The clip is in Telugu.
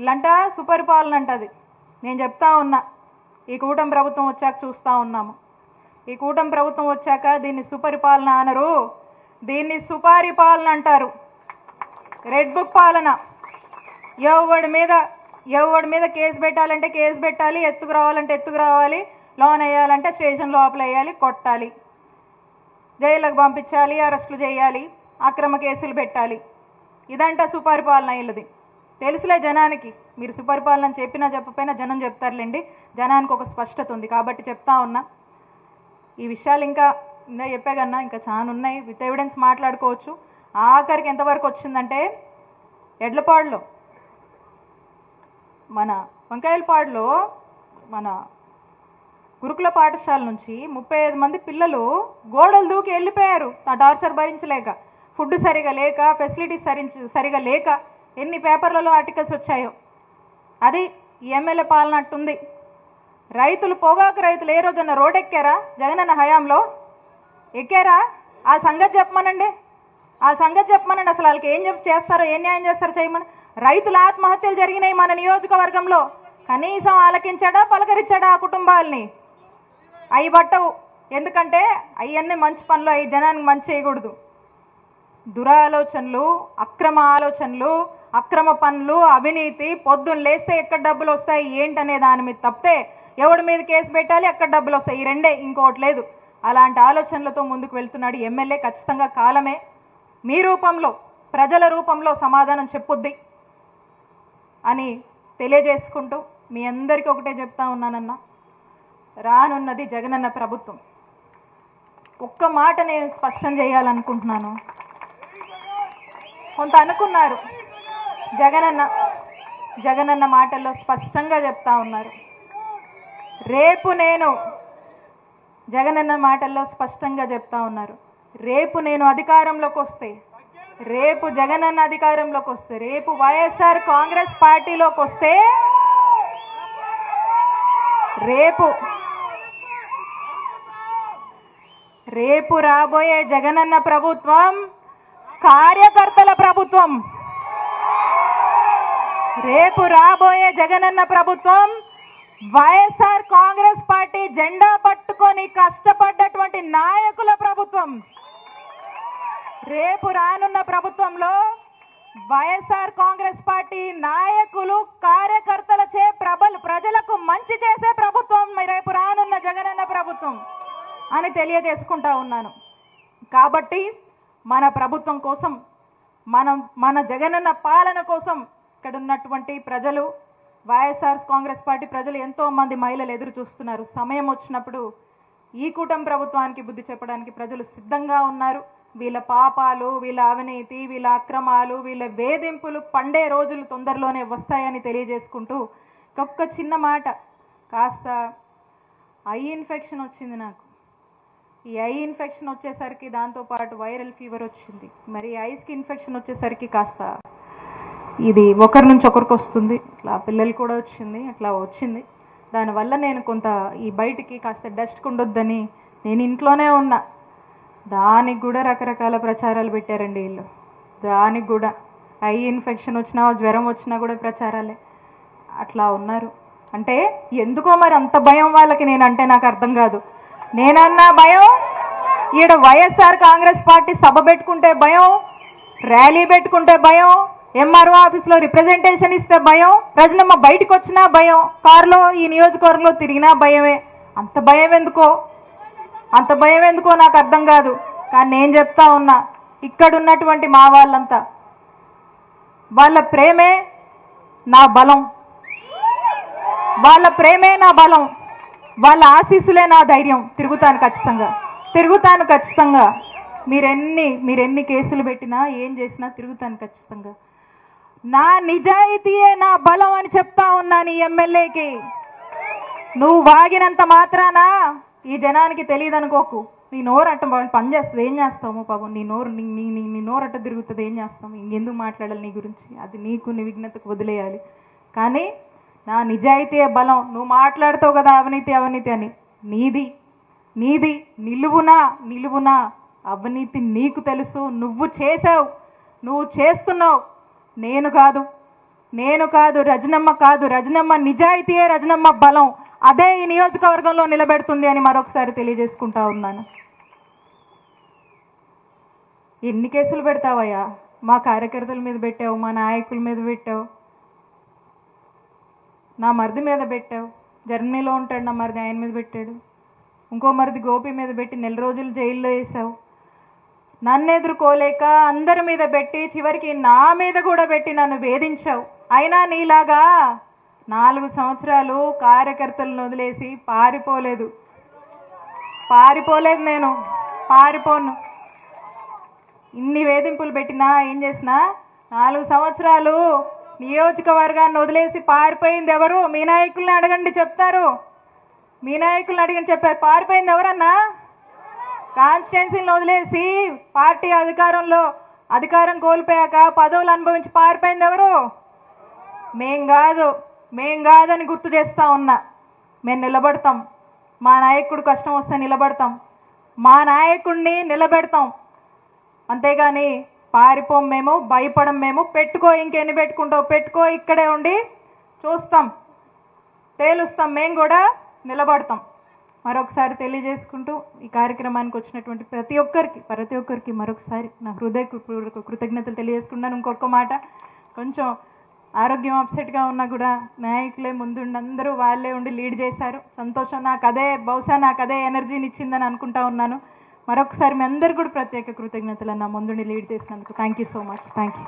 వీళ్ళంట సుపరిపాలన అంటది. నేను చెప్తా ఉన్నా, ఈ కూటమి ప్రభుత్వం వచ్చాక చూస్తూ ఉన్నాము. ఈ కూటమి ప్రభుత్వం వచ్చాక దీన్ని సుపరిపాలన అనరు, దీన్ని సుపారీ పాలన అంటారు. రెడ్ బుక్ పాలన. ఎవడి మీద కేసు పెట్టాలంటే కేసు పెట్టాలి, ఎత్తుకు రావాలంటే ఎత్తుకు రావాలి, లోన్ వేయాలంటే స్టేషన్ లోపల వేయాలి, కొట్టాలి, జైళ్ళకు పంపించాలి, అరెస్టులు చేయాలి, అక్రమ కేసులు పెట్టాలి. ఇదంట సుపరిపాలన వీళ్ళది. తెలుసులే జనానికి, మీరు సుపరిపాలన చెప్పినా చెప్పకపోయినా జనం చెప్తారులేండి. జనానికి ఒక స్పష్టత ఉంది కాబట్టి చెప్తా ఉన్నా. ఈ విషయాలు ఇంకా చెప్పాకన్నా ఇంకా చాలా ఉన్నాయి, విత్ ఎవిడెన్స్ మాట్లాడుకోవచ్చు. ఆఖరికి ఎంతవరకు వచ్చిందంటే ఎడ్లపాడులో, మన వంకాయలపాడులో మన గురుకుల పాఠశాల నుంచి 35 మంది పిల్లలు గోడలు దూకి వెళ్ళిపోయారు. ఆ టార్చర్ భరించలేక, ఫుడ్ సరిగా లేక, ఫెసిలిటీస్ సరిగా లేక ఎన్ని పేపర్లలో ఆర్టికల్స్ వచ్చాయో. అది ఎమ్మెల్యే పాలన అట్టుంది. రైతులు, పొగాకు రైతులు ఏ రోజన్నా రోడ్ ఎక్కారా? జగనన్న హయాంలో ఎక్కారా? ఆ సంగతి చెప్పమనండి, అసలు వాళ్ళకి ఏం చేస్తారో, ఏం న్యాయం చేస్తారో చేయమని. రైతుల ఆత్మహత్యలు జరిగినాయి మన నియోజకవర్గంలో, కనీసం ఆలకించాడా, పలకరించాడా ఆ కుటుంబాలని? అవి పట్టవు. ఎందుకంటే అవన్నీ మంచి పనులు, అవి జనానికి మంచి చేయకూడదు. దురాలోచనలు, అక్రమ ఆలోచనలు, అక్రమ పనులు, అవినీతి, పొద్దున్న లేస్తే ఎక్కడ డబ్బులు వస్తాయి ఏంటనే దాని మీద తప్పితే ఎవడి మీద కేసు పెట్టాలి, ఎక్కడ డబ్బులు వస్తాయి, ఈ రెండే, ఇంకోటి లేదు. అలాంటి ఆలోచనలతో ముందుకు వెళ్తున్నాడు ఎమ్మెల్యే. ఖచ్చితంగా కాలమే మీ రూపంలో, ప్రజల రూపంలో సమాధానం చెప్పుద్ది అని తెలియజేసుకుంటూ మీ అందరికీ ఒకటే చెప్తా ఉన్నానన్న, రానున్నది జగనన్న ప్రభుత్వం. ఒక్క మాట నేను స్పష్టం చేయాలనుకుంటున్నాను. కొంత అనుకున్నారు, జగనన్న మాటల్లో స్పష్టంగా చెప్తా ఉన్నారు. రేపు నేను అధికారంలోకి వస్తే, రేపు జగనన్న అధికారంలోకి వస్తే, రేపు వైఎస్ఆర్ కాంగ్రెస్ పార్టీలోకి వస్తే, రేపు రాబోయే జగనన్న ప్రభుత్వం కార్యకర్తల ప్రభుత్వం. రేపు రాబోయే జగనన్న ప్రభుత్వం వైఎస్ఆర్ కాంగ్రెస్ పార్టీ జెండా పట్టుకొని కష్టపడ్డటువంటి నాయకుల ప్రభుత్వం. రేపు రానున్న ప్రభుత్వంలో వైఎస్ఆర్ కాంగ్రెస్ పార్టీ నాయకులు, కార్యకర్తలచే ప్రజలకు మంచి చేసే ప్రభుత్వం రేపు రానున్న జగనన్న ప్రభుత్వం అని తెలియజేసుకుంటా ఉన్నాను. కాబట్టి మన ప్రభుత్వం కోసం, మన జగనన్న పాలన కోసం ఇక్కడ ఉన్నటువంటి ప్రజలు, వైఎస్ఆర్ కాంగ్రెస్ పార్టీ ప్రజలు, ఎంతోమంది మహిళలు ఎదురు చూస్తున్నారు. సమయం వచ్చినప్పుడు ఈ కూటమి ప్రభుత్వానికి బుద్ధి చెప్పడానికి ప్రజలు సిద్ధంగా ఉన్నారు. వీళ్ళ పాపాలు, వీళ్ళ అవినీతి, వీళ్ళ అక్రమాలు, వీళ్ళ వేధింపులు పండే రోజులు తొందరలోనే వస్తాయని తెలియజేసుకుంటూ ఒక్క చిన్న మాట, కాస్త ఐ ఇన్ఫెక్షన్ వచ్చింది నాకు. ఈ ఐ ఇన్ఫెక్షన్ వచ్చేసరికి దాంతోపాటు వైరల్ ఫీవర్ వచ్చింది. మరి ఐస్కి ఇన్ఫెక్షన్ వచ్చేసరికి కాస్త ఇది ఒకరి నుంచి ఒకరికి వస్తుంది. ఇట్లా పిల్లలు కూడా వచ్చింది. దానివల్ల నేను కొంత ఈ బయటికి కాస్త డస్ట్ ఉండొద్దని నేను ఇంట్లోనే ఉన్నా. దానికి కూడా రకరకాల ప్రచారాలు పెట్టారండి వీళ్ళు. దానికి కూడా ఐ ఇన్ఫెక్షన్ వచ్చినా, జ్వరం వచ్చినా కూడా ప్రచారాలే. అట్లా ఉన్నారు. అంటే ఎందుకో మరి అంత భయం వాళ్ళకి, నేనంటే నాకు అర్థం కాదు. నేనన్నా భయం, ఈడ వైఎస్ఆర్ కాంగ్రెస్ పార్టీ సభ పెట్టుకుంటే భయం, ర్యాలీ పెట్టుకుంటే భయం, ఎంఆర్ఓ ఆఫీస్లో రిప్రజెంటేషన్ ఇస్తే భయం, ప్రజలమ్మ బయటకు వచ్చినా భయం, కారులో ఈ నియోజకవర్గంలో తిరిగినా భయమే. అంత భయం ఎందుకో నాకు అర్థం కాదు. కానీ నేను చెప్తా ఉన్నా, ఇక్కడ ఉన్నటువంటి మా వాళ్ళంతా, వాళ్ళ ప్రేమే నా బలం, వాళ్ళ ఆశీస్సులే నా ధైర్యం. తిరుగుతాను ఖచ్చితంగా. మీరెన్ని కేసులు పెట్టినా, ఏం చేసినా తిరుగుతాను ఖచ్చితంగా. నా నిజాయితీయే నా బలం అని చెప్తా ఉన్నాను ఈ ఎమ్మెల్యేకి. నువ్వు వాగినంత మాత్రాన ఈ జనానికి తెలియదు అనుకోకు. నీ నోరట్ట పనిచేస్తుంది, ఏం చేస్తాము పాపం, నీ నోరట్ట తిరుగుతుంది, ఏం చేస్తాము, ఇంకెందుకు మాట్లాడాలి నీ గురించి, అది నీకు నీ విఘ్నతకు వదిలేయాలి. కానీ నా నిజాయితీయే బలం. నువ్వు మాట్లాడుతావు కదా అవినీతి అని, నీది నిలువునా అవినీతి నీకు తెలుసు, నువ్వు చేసావు, నువ్వు చేస్తున్నావు. నేను కాదు, నేను కాదు, రజనమ్మ కాదు, రజనమ్మ నిజాయితీయే రజనమ్మ బలం. అదే ఈ నియోజకవర్గంలో నిలబెడుతుంది అని మరొకసారి తెలియజేసుకుంటా ఉన్నాను. ఎన్ని కేసులు పెడతావయ్యా? మా కార్యకర్తల మీద పెట్టావు, మా నాయకుల మీద పెట్టావు, నా మరిది మీద పెట్టావు. జర్మనీలో ఉంటాడు నా మరిది, ఆయన మీద పెట్టాడు. ఇంకో మరిది గోపి మీద పెట్టి 4 రోజులు జైల్లో వేసావు. నన్ను ఎదుర్కోలేక అందరి మీద పెట్టి చివరికి నా మీద కూడా పెట్టి నన్ను వేధించావు. అయినా నీలాగా 4 సంవత్సరాలు కార్యకర్తలను వదిలేసి పారిపోలేదు. నేను పారిపోను. ఇన్ని వేధింపులు పెట్టినా ఏం చేసినా 4 సంవత్సరాలు నియోజకవర్గాన్ని వదిలేసి పారిపోయింది ఎవరు? మీ నాయకుల్ని అడగండి, చెప్తారు. మీ నాయకుల్ని అడిగని చెప్పారు. పారిపోయింది ఎవరన్నా? కాన్స్టిట్యున్సీని వదిలేసి పార్టీ అధికారం కోల్పోయాక పదవులు అనుభవించి పారిపోయింది ఎవరు? మేం కాదని గుర్తు చేస్తా ఉన్నా. మేము నిలబడతాం. మా నాయకుడు కష్టం వస్తే నిలబడతాం. మా నాయకుడిని నిలబెడతాం. అంతేగాని పారిపోం మేము, భయపడం మేము. పెట్టుకో, ఇంకెన్ని పెట్టుకుంటావు పెట్టుకో, ఇక్కడే ఉండి చూస్తాం, తేలుస్తాం. మేము కూడా నిలబడతాం. మరొకసారి తెలియజేసుకుంటూ ఈ కార్యక్రమానికి వచ్చినటువంటి ప్రతి ఒక్కరికి మరొకసారి నా హృదయపూర్వక కృతజ్ఞతలు తెలియజేసుకున్నాను. ఇంకొక మాట, కొంచెం ఆరోగ్యం అప్సెట్గా ఉన్నా కూడా నాయకులే ముందుండి అందరూ వాళ్ళే ఉండి లీడ్ చేశారు. సంతోషం. బహుశా నాకు అదే ఎనర్జీని ఇచ్చిందని అనుకుంటా ఉన్నాను. మరొకసారి మీ అందరు కూడా ప్రత్యేక కృతజ్ఞతలు నా ముందుండి లీడ్ చేసినందుకు. Thank you so much. Thank you.